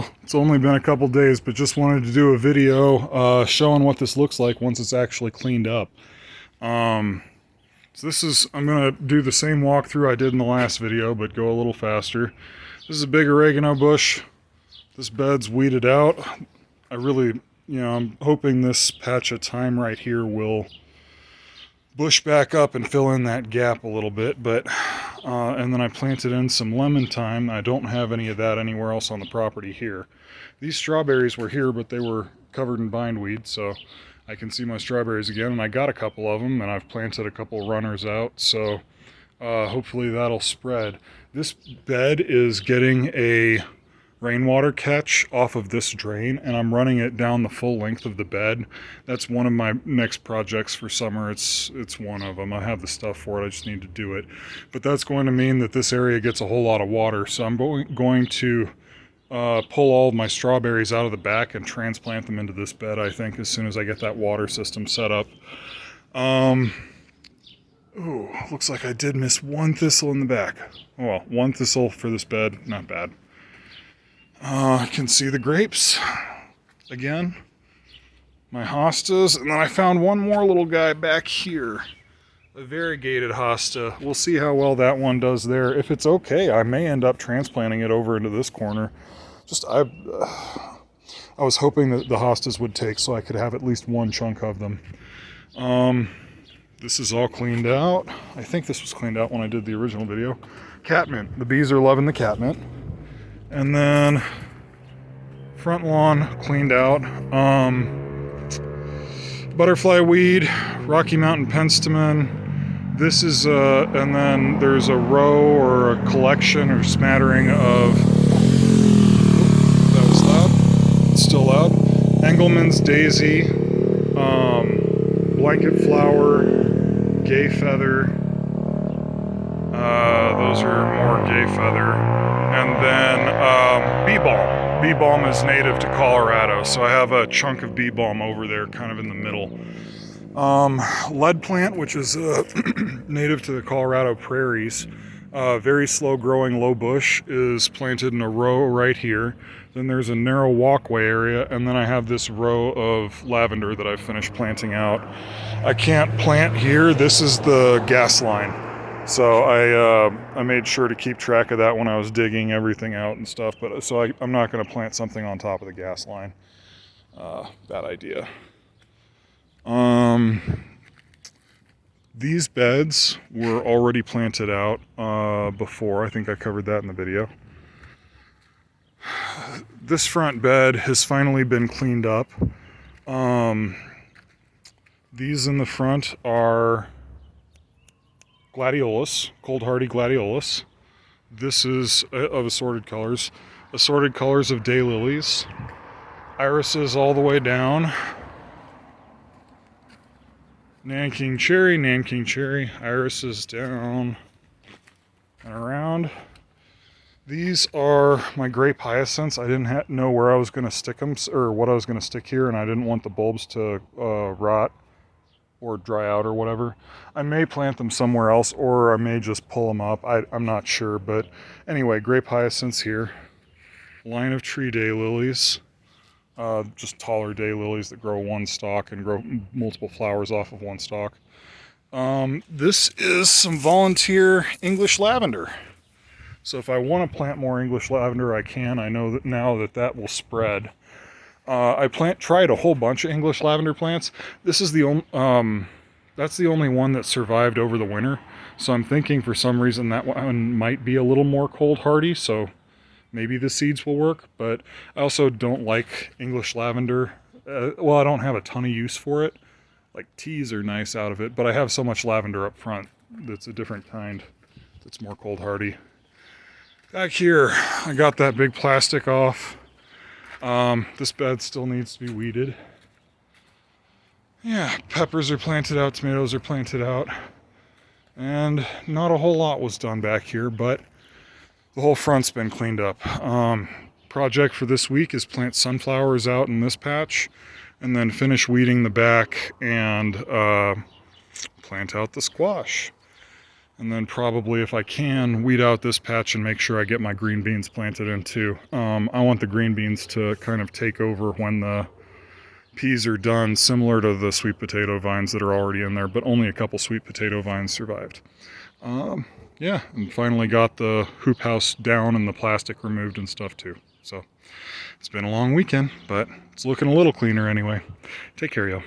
Well, it's only been a couple days, but just wanted to do a video showing what this looks like once it's actually cleaned up. So this is, I'm going to do the same walkthrough I did in the last video, but go a little faster. This is a big oregano bush. This bed's weeded out. I really, I'm hoping this patch of thyme right here will bush back up and fill in that gap a little bit, but and then I planted in some lemon thyme. I don't have any of that anywhere else on the property here. These strawberries were here, but they were covered in bindweed, so I can see my strawberries again, and I got a couple of them, and I've planted a couple runners out, so hopefully that'll spread. This bed is getting a rainwater catch off of this drain, and I'm running it down the full length of the bed. That's one of my next projects for summer. It's one of them. I have the stuff for it, I just need to do it. But that's going to mean that this area gets a whole lot of water, so I'm going to pull all of my strawberries out of the back and transplant them into this bed, I think, as soon as I get that water system set up. Ooh, looks like I did miss one thistle in the back. Oh well, one thistle for this bed, not bad. I can see the grapes again, my hostas, and then I found one more little guy back here, a variegated hosta. We'll see how well that one does there. If it's okay, I may end up transplanting it over into this corner. I was hoping that the hostas would take so I could have at least one chunk of them. This is all cleaned out. I think this was cleaned out when I did the original video. Catmint. The bees are loving the catmint. And then front lawn cleaned out. Butterfly weed, Rocky Mountain penstemon. This is and then there's a row or a collection or smattering of, that was loud, it's still loud. Engelmann's daisy, blanket flower, gay feather. Those are more gay feather. And then bee balm. Bee balm is native to Colorado, so I have a chunk of bee balm over there kind of in the middle. Lead plant, which is native to the Colorado prairies, very slow growing low bush, is planted in a row right here. Then there's a narrow walkway area, and then I have this row of lavender that I've finished planting out. I can't plant here. This is the gas line. So I made sure to keep track of that when I was digging everything out and stuff, but so I'm not going to plant something on top of the gas line. Bad idea. These beds were already planted out before. I think I covered that in the video. This front bed has finally been cleaned up. These in the front are gladiolus, cold hardy gladiolus. This is of assorted colors of daylilies, irises all the way down, Nanking cherry, irises down and around. These are my grape hyacinths. I didn't know where I was going to stick them, or what I was going to stick here, and I didn't want the bulbs to rot or dry out or whatever. I may plant them somewhere else, or I may just pull them up. I'm not sure, but anyway, grape hyacinths here. Line of tree daylilies, just taller daylilies that grow one stalk and grow multiple flowers off of one stalk. This is some volunteer English lavender. So if I want to plant more English lavender, I can. I know that now that will spread. I tried a whole bunch of English lavender plants. This is the only, that's the only one that survived over the winter. So I'm thinking for some reason that one might be a little more cold hardy, so maybe the seeds will work. But I also don't like English lavender. Well, I don't have a ton of use for it. Like teas are nice out of it, but I have so much lavender up front that's a different kind that's more cold hardy. Back here, I got that big plastic off. This bed still needs to be weeded. Yeah, peppers are planted out, tomatoes are planted out, and not a whole lot was done back here, but the whole front's been cleaned up. Project for this week is plant sunflowers out in this patch, and then finish weeding the back and plant out the squash. And then probably, if I can, weed out this patch and make sure I get my green beans planted in too. I want the green beans to kind of take over when the peas are done, similar to the sweet potato vines that are already in there, but only a couple sweet potato vines survived. Yeah, and finally got the hoop house down and the plastic removed and stuff too. So it's been a long weekend, but it's looking a little cleaner anyway. Take care, y'all.